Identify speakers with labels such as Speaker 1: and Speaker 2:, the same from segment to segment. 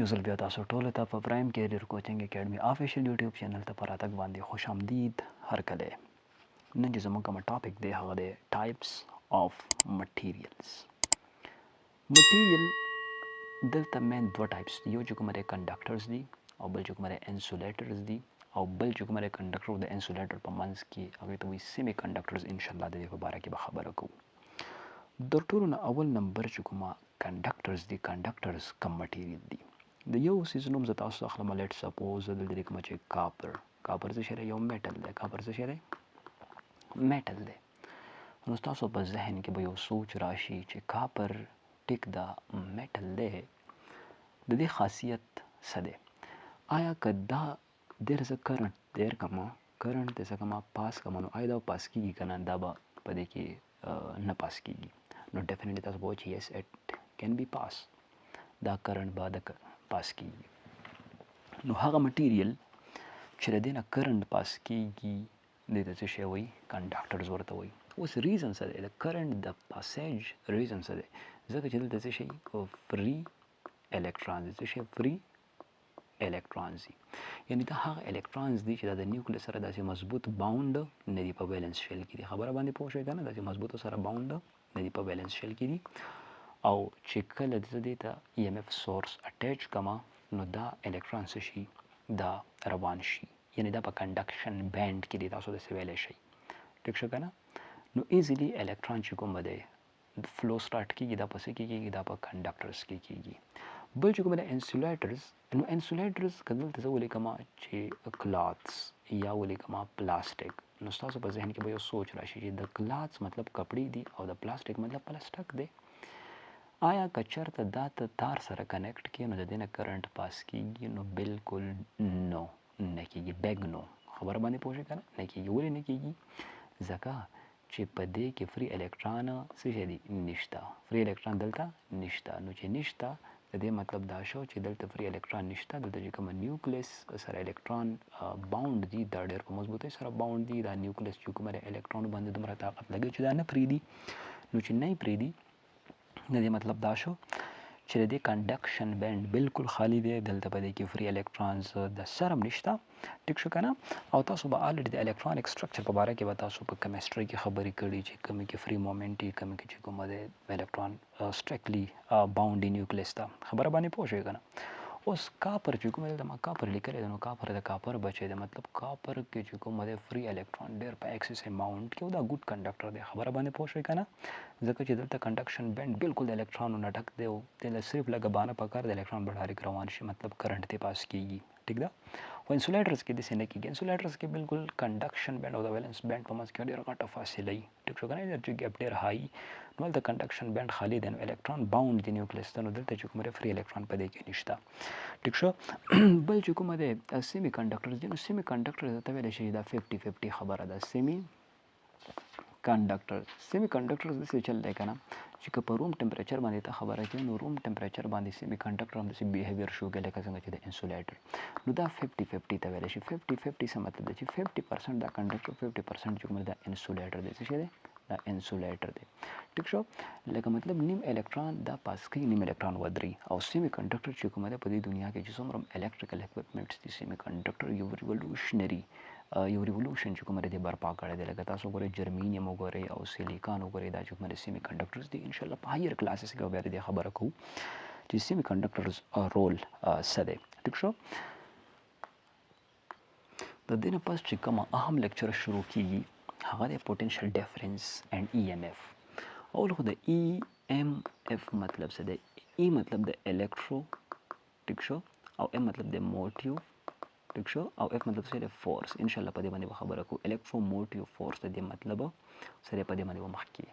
Speaker 1: یو ځل بیا تاسو ټولو ته په پرایم کیریئر کوچنګ اکیډمي آفیشیل یوټیوب چینل ته په راتګ باندې خوش آمدید هرکلی. نن چې زموږ کوم ټاپک دی هغه دی ټایپس آف مټیریلز. مټیریل دلته مین دوه ټایپس دي، یو چې کومه دی کنډکټرز دي او بل چې کومه دی انسولیټرز دي، او بل چې کومه دی کنډکټر او د انسولیټر په منځ کې هغې ته وایي سیمي کنډکټرز. انشاءالله د دې په باره کې به خبره کوو. د ټولو نه اول نمبر چې کومه کنډکټرز دي، کنډکټرز کم مټیریل دي. د یو څیز نوم زه تاسو ته اخلم، لیټ سپوز زه دلته لیکمه چې کاپر. کاپر څه شی دی؟ یو میټل دی. کاپر څه شی دی؟ میټل دی. نو ستاسو په ذهن کې به یو سوچ راشي چې کاپر ټیک دا میټل دی، د دې خاصیت څه دی؟ آیا که دا دیر زه کرنټ دیر کما، کرنټ د څه کما پاس کما، نو آیا دا پاس کېږي که نه؟ دا به په دې کې نه پاس کېږي. نو ډیفینیټلی تاسو به وایئ چې یس اټ کین بی پاس، دا کرنټ به د پاس کېږي. نو هغه مټیریل چې د دې نه کرنټ پاس کېږي دې ته څه شی وایي؟ کنډکټرز ورته وایي. اوس ریزن څه دی؟ د کرنټ د پاسیج ریزن څه دی؟ ځکه چې دلته څه شی فری الکترانز دي. څه شی؟ فری الکترانز دي. یعنې دا هغه الکترانز دي چې دا د نیوکلیس سره داسې مضبوط باونډ نه دي، په بیلنس شیل کې دي. خبره باندې پوه شئ که نه؟ داسې مضبوطو سره باونډ نه دي، په بیلنس شیل کې دي. او چې کله زه دې ته EMF سورس اټیچ کما، نو دا الکتران څه شي؟ دا روان شي. یعنې دا په کنډکشن بینډ کې دی، تاسو داسې ویلی شئ. ټیک شو که نه؟ نو ایزیلی الکتران چې کوم دی فلو سټارټ کېږي، دا په څه کې کېږي؟ دا په کنډکټرز کې کېږي. بل چې کوم دی انسولیټرز. نو انسولیټرز که دلته زه ولیکمه چې کلاتس یا ولیکمه پلاسټک، نو ستاسو په ذهن کې به یو سوچ راشي چې د کلاتس مطلب کپړې دي او د پلاسټک مطلب پلاستک دی. آیا که چېرته دا ته تار سره کنیکټ کړي نو د دې نه کرنټ پاس کېږي؟ نو بالکل نو، نه کېږي. بیګ نو. خبره باندې پوه شئ که نه؟ نه کېږي. ولې نه کېږي؟ ځکه چې په دې کې فری الکتران څه شی دی؟ نشته. فری الکتران دلته نشته. نو چې نشته د دې مطلب دا شو چې دلته فری الکتران نشته. دلته چې کومه نیوکلیس سره الکتران باونډ دي، دا ډېر په مضبوطۍ سره باونډ دي. دا نیوکلیس چې کومه د الکتران باندې دومره طاقت لګوي چې دا نه پرېږدي. نو چې نه یې پرېږدي د دې مطلب دا شو چې د دې کنډکشن بینډ بالکل خالی دی. دلته په دې کې فری الکترانز د سره نشته. ټیک شو که نه؟ او تاسو به الریډي د الکترانیک سټرکچر په باره کې به تاسو په کیمسټري کې خبرې کړي چې کومې کې فری مومنټ وي، کومې کې چې کومه د الکتران سټریکټلی باونډ دی نیوکلیس ته. خبره باندې پوه شئ که نه؟ اوس کاپر چې کوم دلته ما کاپر لیکلی دی، نو کاپر د کاپر بچی دی. مطلب کاپر کې چې کومه دی فری الکتران ډېر په ایکسس اماونټ کې، او دا ګوډ کنډکټر دی. خبره باندې پوه شئ که نه؟ ځکه چې دلته کنډکشن بینډ بالکل د الکترانو نه ډک دی، او دله صرف لږه بانه پکار د الکتران به ډایرکټ روان شي، مطلب کرنټ ته پاس کېږي. ټیک ده؟ خو انسولیټرز کې داسې نه کېږي. انسولیټرز کې بالکل کنډکشن بینډ او د ویلنس بینډ په منځ کې ډېره غټه فاصله وي. ټیک شو که نه؟ انرژي ګیپ ډېر های. نو هلته کنډکشن بینډ خالي دی، نو الکتران باونډ دی نیوکلیس ته. نو دلته چې کوم دی فری الکتران په دې کې نشته. ټیک شو؟ بل چې کومه دی سیمي کنډکټرز دي. نو سیمي کنډکټر ته ویلی شي دا 50-50 خبره ده. سیمي کنډکټر. سیمي کنډکټرز داسې چل دی که نه چې که په روم ټمپریچر باندې ته خبره کوې، نو روم ټمپریچر باندې سیمي کنډکټر هم داسې بیهیویر شو کوي لکه څنګه چې د انسولیټر. نو دا 50-50 ته ویلی شي. 50-50 څه مطلب دی؟ چې 50% دا کنډکټر، 50% چې کوم دی دا انسولیټر دی. څه شی دی؟ دا انسولیټر دی. ټیک شو؟ لکه مطلب نیم الکتران دا پاس کوي، نیم الکتران ودري. او سیمي کنډکټر چې کومه دی په دې دنیا کې چې څومره الکټریکل اکوپمنټس دي، سیمي کنډکټر یو ریولوشنري یو ریولوشن چې کومه دی برپا کړی دی. لکه تاسو وګورئ جرمینیم وګورئ او سیلیکان وګورئ، دا چې کومه دی سیمي کنډکټرز دي. انشاءالله په هایر کلاسز کې به بیا د دې خبره کوو چې سیمي کنډکټرز رول څه دی. ټیک شو؟ د دې نه پس چې کومه اهم لیکچر شروع کېږي هغه دی پوټنشل ډیفرنس اینډ EMF. اول خو د EMF مطلب څه دی؟ E مطلب د الکترو، ټیک شو، او M مطلب د موټیو، ټیک شو، او F مطلب څه دی؟ فورس. انشاءالله په دې باندې به خبره کوو. الکترو موټیو فورس د دې مطلب څه دی؟ په دې باندې به مخکې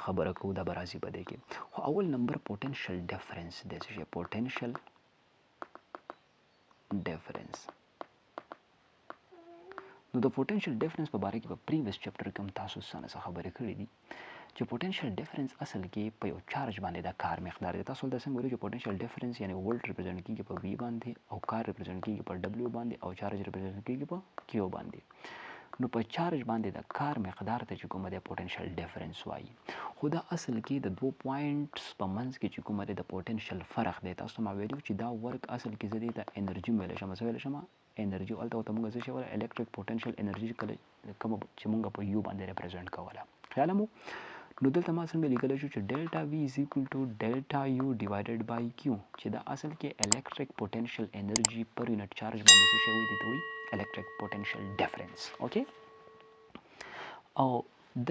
Speaker 1: خبره کوو، دا به راځي په دې کې. خو اول نمبر پوټنشل ډیفرنس دی. څه شی؟ پوټنشل ډیفرنس. نو د پوټنشل ډیفرنس په باره کې په پریویس چپټر کې هم تاسو څه خبرې کړې دي چې پوټنشل ډیفرنس اصل کې په یو چارج باندې د کار مقدار دی. تاسو دلته څنګه وایئ چې پوټنشل ډیفرنس یعنی ولټ ریپرزنټ کېږي په V باندې، او کار ریپرزنټ کېږي په W باندې، او چارج ریپرزنټ کېږي په Q باندې. نو په چارج باندې د کار مقدار ته چې کومه د پوتنشل ډیفرنس وایي. خو دا اصل کې د 2 پوینټس په منځ کې چې کومه د پوتنشل فرق دی. تاسو ما ویلو چې دا ورک اصل کې زه دې ته انرژي ویلی شم. څه ویلی شم؟ انرژي. هلته ورته موږ څه شی ویله؟ الکتریک پوتنشل انرژي کومه چې موږ په یو باندې ریپرزینټ کوله. خیال مو؟ نو دلته ما څنګه لیکلی شو چې ډیلټا وی از ایکول ټو ډیلټا یو ډیوایډډ بای کیو، چې دا اصل کې الکتریک پوتنشل انرژي پر یونټ چارج باندې څه شی وایي؟ دې ته وایي الکتریک پوتنشل ډیفرنس. اوکې. او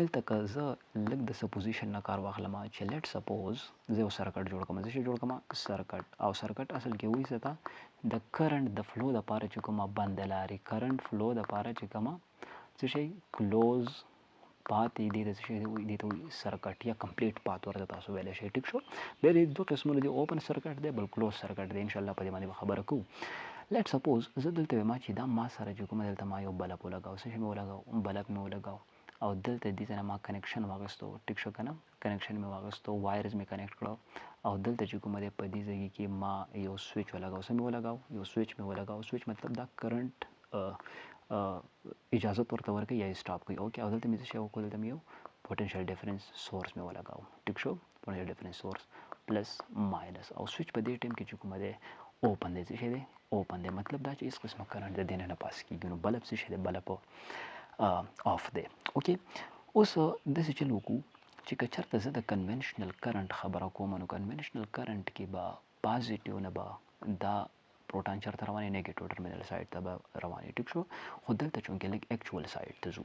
Speaker 1: دلته که زه لږ د سپوزیشن نه کار واخلم چې لیټ سپوز زه یو سرکټ جوړ کړم. زه شی جوړ کړم؟ سرکټ. او سرکټ اصل کې وایي څه ته؟ د کرنټ د فلو دپاره چې کومه بنده لارې، کرنټ فلو دپاره چې کومه څه شی کلوز پاتې دې ته څه شی وایي؟ دې ته وایي سرکټ یا کمپلیټ پات ورته تاسو ویلی شئ. ټیک شو؟ بیا د دوه قسمونه دي، اوپن سرکټ دی، بل کلوز سرکټ دی. انشاءالله په دې باندې به خبره کوو. لیټ سپوز زه دلته وایم چې دا ما سره چې کومه دلته ما یو بلب ولګاو. څه شی مې ولګاو؟ بلب مې ولګاو. او دلته دې ته نه ما کنیکشن واخیستو. ټیک شو که نه؟ کنیکشن مې واخیستو، وایرز مې کنیکټ کړو. او دلته چې کومه دی په دې ځای کې ما یو سویچ ولګاو. څه مې ولګاو؟ یو سویچ مې ولګاو. سویچ مطلب دا کرنټ اجازت ورته ورکوي یا یې سټاپ کوي. اوکې. او دلته مې څه شی وکړو؟ دلته مې یو پوتنشل ډیفرنس سورس مې ولګاو. ټیک شو؟ پوتنشل ډیفرنس سورس پلس ماینس. او سویچ په دې ټایم کې چې کومه دی اوپن دی. څه شی دی؟ اوپن دی. مطلب دا چې هېڅ قسمه کرنټ د دې نه پاس کېږي. نو بلب څه شی دی؟ بلب آف دی. اوکې. اوس داسې چل وکړو چې که چېرته زه د کنونشنل کرنټ خبره کوم، نو کنونشنل کرنټ کې به پازیټیو نه به دا پروټان چېرته روانې؟ نیګیټیو ټرمینل سایډ ته به روانې. ټیک شو؟ خو دلته چونکې لږ ایکچوال سایډ ته ځو.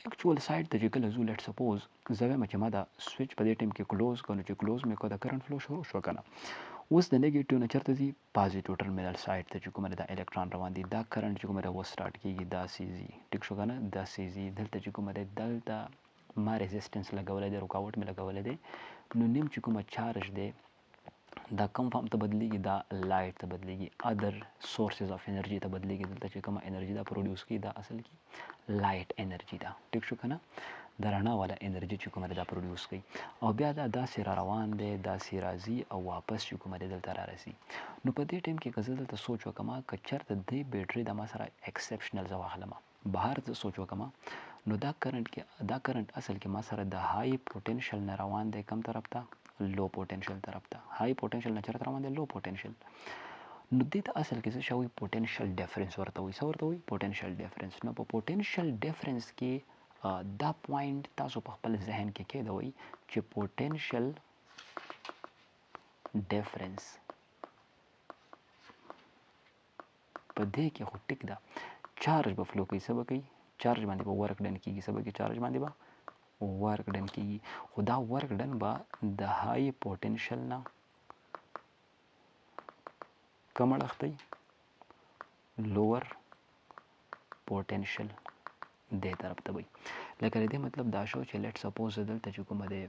Speaker 1: ایکچوال سایډ ته چې کله ځو، لیټ سپوز زه وایم چې ما دا سویچ په دې ټایم کې کلوز کړو، چې کلوز مې کړو د کرنټ فلو شروع شو که نه. اوس د نیګیټیو نه چېرته ځي؟ پازیټیو ټرمینل سایډ ته چې کومه دا الکتران روان دي. دا کرنټ چې کومه و سټارټ کېږي داسې ځي. ټیک شو که نه؟ داسې ځي. دلته چې کومه دی دلته ما ریزسټنس لګولی دی، رکاوټ مې لګولی دی. نو نیم چې کومه چارج دی دا کم فارم ته بدلیږي، دا لایټ ته بدلیږي، ادر سورسز اف انرژي ته بدلیږي. دلته چې کومه انرژي دا پروډیوس کوي دا اصل کې لایټ انرژي ده. ټیک شو که نه؟ د رڼا والا انرژي چې کومه دا پروډیوس کوي. او بیا دا داسې را روان دی، داسې راځي او واپس چې کومه دی دلته را رسي. نو په دې ټایم کې که زه دلته سوچ وکړم که چېرته دې بیټرۍ د ما سره ایکسپشنل زه واخلم، بهر زه سوچ وکړم، نو دا کرنټ اصل کې ما سره د های پوتنشل نه روان دی. کم طرف ته؟ لو پوتنشل طرف ته. های پوتنشل نه چېرته روان دی؟ لو پوتنشل. نو دې ته اصل کې څه شی وایي؟ پوتنشل ډیفرنس ورته وایي. څه ورته وایي؟ پوتنشل ډیفرنس. نو په پوتنشل ډیفرنس کې دا پوینټ تاسو په خپل ذهن کې کېدوئ چې پوتنشل ډیفرنس په دې کې خو ټیک ده، چارج به فلو کوي. څه به کوي؟ چارج باندې به ورک ډن کېږي. څه به کوي؟ چارج باندې به ورک ډن کېږي. خو دا ورک ډن به د های پوتنشل نه کم اړخ دی؟ لوور پوتنشل دې طرف ته وي. لکه د دې مطلب دا شو چې لیټ سپوز دلته چې کومه دی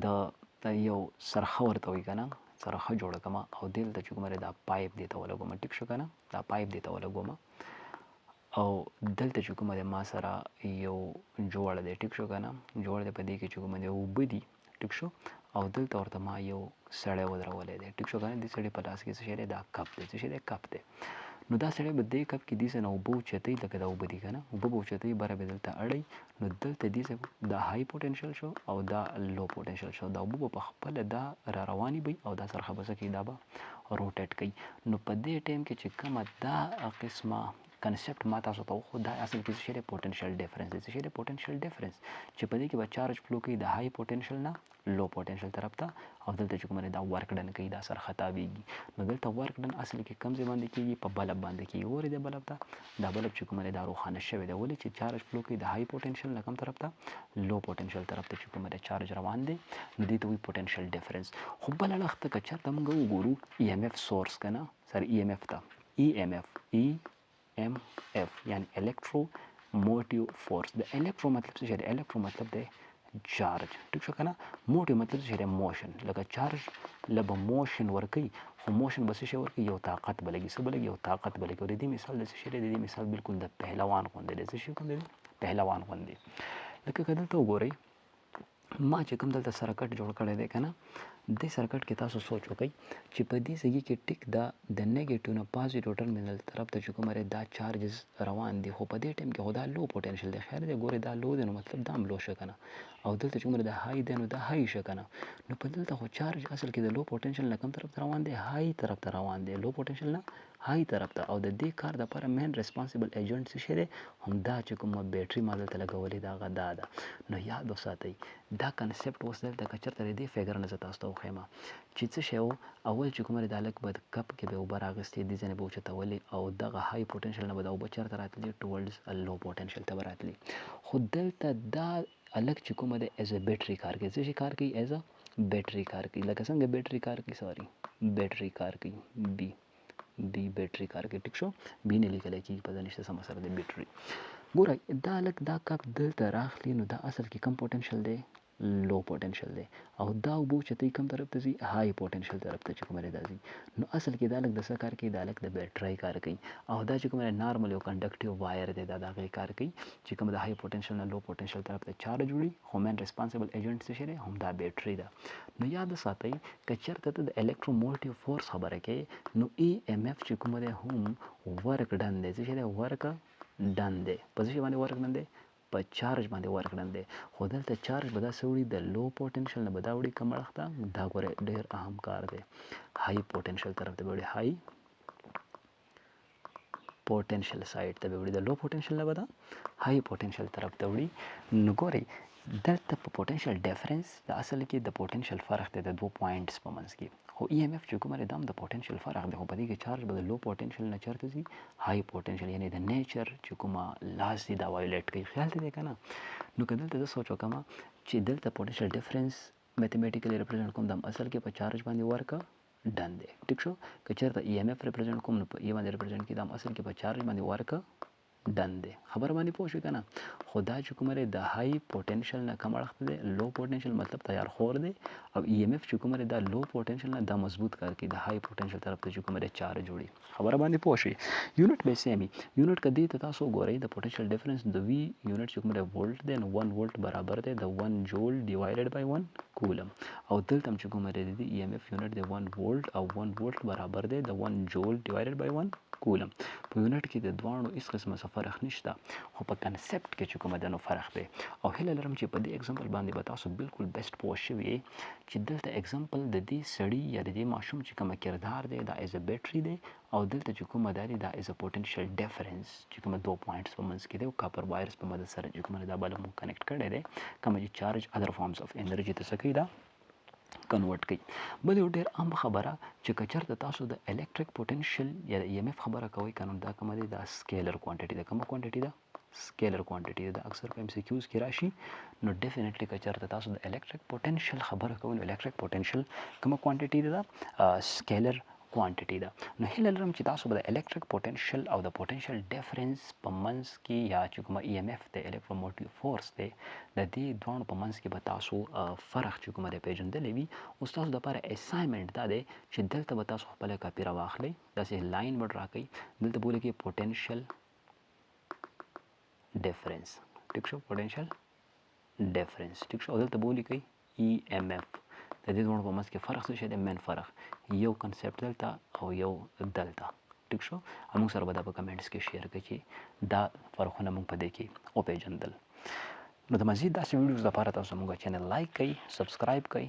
Speaker 1: د یو سرخه ورته وایي که نه، سرخه جوړه کړم او دلته چې کومه دی دا پایپ دې ته ولګوم. ټیک شو که نه؟ دا پایپ دې ته ولګوم او دلته چې کومه دی ما سره یو جوړ دی. ټیک شو که نه؟ جوړ دی. په دې کې چې کومه دی اوبه دي. ټیک شو؟ او دلته ورته ما یو سړی ودرولی دی. ټیک شو که نه؟ دې سړي په لاس کې څه شی دی؟ دا کپ دی. څه شی دی؟ کپ دی. نو دا سړی به دې کپ کې دې څه نه اوبه اوچتوي، لکه دا اوبه دي که نه، اوبه به اوچتوي، بره به دلته اړوي. نو دلته دې دا های پوتنشل شو او دا لو پوتنشل شو. دا اوبه به په خپله دا را روانې وي او دا سرخه به څه کوي؟ دا به روټیټ کوي. نو په دې ټایم کې چې کومه دا قسمه کنسپټ ما تاسو ته وښود، دا اصل کې څه شی دی؟ پوتنشل ډیفرنس دی. څه شی دی؟ پوتنشل ډیفرنس. چې په دې کې به چارج فلو کوي د های پوتنشل نه لو پوتنشل طرف ته، او دلته چې کومه دی دا ورک ډن کوي، دا سرخه تاویږي. نو دلته ورک ډن اصل کې کوم ځای باندې کېږي؟ په بلب باندې کېږي. ګورئ دې بلب ته، دا بلب چې کومه دی دا روښانه شوی دی. ولې؟ چې چارج فلو کوي د های پوتنشل نه کوم طرف ته؟ لو پوتنشل طرف ته چې کومه دی چارج روان دی. نو دې ته وایي پوتنشل ډیفرنس. خو بل اړخ ته که چېرته موږ وګورو ای ایم اف سورس که نه، سر ای ایم اف ته، ای ایم اف یعنی الکترو موټیو فورس. د الکترو مطلب څه شی دی؟ الکترو مطلب دی چارج. ټیک شو که نه؟ موټیو مطلب څه شی دی؟ موشن. لکه چارج له به موشن ورکوي، خو موشن به څه شی ورکوي؟ یو طاقت به لګي. څه به لګي؟ یو طاقت به لګي. او د دې مثال د څه شی دی؟ د دې مثال بالکل د پهلوان غوندې دی. څه شی غوندې دی؟ پهلوان غوندې. لکه که دلته وګورئ ما چې کوم دلته سرکټ جوړ کړی دی که نه دې سرکټ کې تاسو سوچ وکئ چې په دې ځای کې ټیک د نیګیټیو نه پازیټیو ټرمینل طرف ته چې کوم دا چارجز روان دي خو په دې ټایم کې خو دا لو پوټنشل دی خیر دی ګورئ دا لو دی نو مطلب دا هم لو شه که نه او دلته چې کوم دا های دی نو دا های شه که نه نو په دلته خو چارج اصل کې د لو پوټنشل نه کوم طرف ته روان دی های طرف ته روان دی لو پوټنشل نه های طرف ته او د دې کار دپاره مین ریسپانسیبل ایجنټ څه شی دی همدا چې کومه بیټري ما دلته لګولې ده هغه دا ده نو یاد وساتئ دا کنسپټ اوس دلته که چېرته د دې فګر نه زه تاسو ته وښیم چې څه شی و اول چې کومه دا هلک به کپ کې به اوبه راغستې دې ځای نه به اوچتولې او دغه های پوټنشل نه به دا اوبه چېرته راتلې ټوورډز لو پوټنشل ته به راتلې خو دلته دا هلک چې کومه دی ایز ا بیټري کار کوي څه شي کار کوي ایز ا بیټري کار کوي لکه څنګه بیټري کار کوي سوري بیټري کار کوي بی بیټري کار کوي ټیک شو بی نه لیکلی کېږي په ده نشته څه مسله دی بیټري ګورئ دا هلک دا کپ دلته راخلي نو دا اصل کې کم پوټنشل دی لو پوټنشل دی او دا اوبه اوچتوي کوم طرف ته ځي های پوټنشل طرف ته چې کومه دی دا ځي نو اصل کې دا هلک د څه کار کوي دا هلک د بیټرۍ کار کوي او دا چې کومه نارمل یو کنډکټیو وایر دی دا د هغې کار کوي چې کوم د های پوټنشل نه لو پوټنشل طرف ته چارج وړي خو مین ریسپانسیبل ایجنټ څه شی دی همدا بیټري ده نو یاد ساتئ که چېرته ته د الکتروموټیو فورس خبره کوې نو ای ایم ایف چې کومه دی هم ورک ډن دی څه شی دی ورک ډن دی په څه شي باندې ورک ډن دی په چارج باندې ورک ډن دی خو دلته چارج به داسې وړي د لو پوټنشل نه به دا وړي کم اړخ ته دا ګورئ ډېر اهم کار دی های پوټنشل طرف ته به وړي های پوټنشل سایډ ته به وړي د لو پوټنشل نه به دا های پوټنشل طرف ته وړي نو ګورئ دلته په پوټنشل ډیفرنس د اصل کې د پوټنشل فرق دی د دوه پوینټس په منځ کې خو ای ایم ایف چې کومه دی دا هم د پوټنشل فرق دی خو په دې کې چارج به د لو پوټنشل نه چېرته ځي های پوټنشل یعنې د نیچر چې کومه لاس دی دا وایلیټ کوي خیال ته دی که نه نو که دلته زه سوچ وکړم چې دلته پوټنشل ډیفرنس میتھمیټیکلی ریپرزینټ کوم دا هم اصل کې په چارج باندې ورکه ډن دی ټیک شو که چېرته ای ایم ایف ریپرزینټ کوم نو په ای باندې ریپرزینټ کړي دا هم اصل کې په چارج باندې ورکه ډن دی خبر باندې پوه شوې که نه خو دا چې کومه دی د های پوټنشل نه کم اړخ ته دی لو پوټنشل مطلب تیار خور دی او ای ایم ایف چې کومه دی دا لو پوټنشل نه دا مضبوط کار کوي د های پوټنشل طرف ته چې کومه دی چارج جوړي خبره باندې پوه شوې یونټ به سیم وي یونټ که دې ته تاسو وګورئ د پوټنشل ډیفرنس د وي یونټ چې کومه دی ولټ دی نو 1 ولټ برابر دی د 1 جول ډیوایډډ بای 1 کولم او دلته هم چې کومه دی د ای ایم ایف یونټ دی 1 ولټ او 1 ولټ برابر دی د 1 جول ډیوایډډ بای 1 کولم په یونټ کې د دواړو هېڅ قسمه څه فرق نشته خو په کنسپټ کې چې کومه ده نو فرق دی او هیله لرم چې په دې اګزامپل باندې به تاسو بالکل بیسټ پوه شوي چې دلته اګزامپل د دې سړي یا د دې ماشوم چې کومه کردار دی دا ایز ا بیټري دی او دلته چې کومه دا دی دا ایز ا پوټنشل ډیفرنس چې کومه دو پوینټس په منځ کې دی او کاپر وایرس په مدد سره چې کومه دا بله مونږ کنیکټ کړی دی کومه چې چارج ادر فارمز اف انرژي ته څه کوي دا کنورټ کوي بل یو ډېر عام خبره چې که چېرته تاسو د الکتریک پوټنشل یا د ای ایم ایف خبره کوئ که نو دا کومه دی دا سکیلر کوانټټي ده کومه کوانټټي ده سکیلر کوانټټي ده اکثر په ایم سی کیوز کې راشي نو ډیفینیټلی که چېرته تاسو د الکتریک پوټنشل خبره کوئ نو الکتریک پوټنشل کومه کوانټټي ده سکیلر کوانټټي ده نو هیله لرم چې تاسو به د الکتریک پوټنشل او د پوټنشل ډیفرنس په منځ کې یا چې کومه ای ایم ایف د الکتروموټیو فورس دی د دې دواړو په منځ کې به تاسو فرق چې کومه دی پیژندلی وي اوس تاسو دپاره اسایمنټ دا دی چې دلته به تاسو خپله کاپي راواخلئ داسې لاین ورډ راکئ دلته به ولیکئ پوټنشل ډیفرنس ټیک شو پوټنشل ډیفرنس ټیک شو او دلته به ولیکئ ای ایم ایف د دې دواړو په منځ کې فرق څه شی دی مین فرق یو کنسپټ دلته او یو دلته ټیک شو موږ سره به دا په کمنټس کې شیر کړئ چې دا فرقونه موږ په دې کې وپېژندل نو د مزید داسې ویډیوز لپاره تاسو زموږ چینل لایک کړئ سبسکرایب کړئ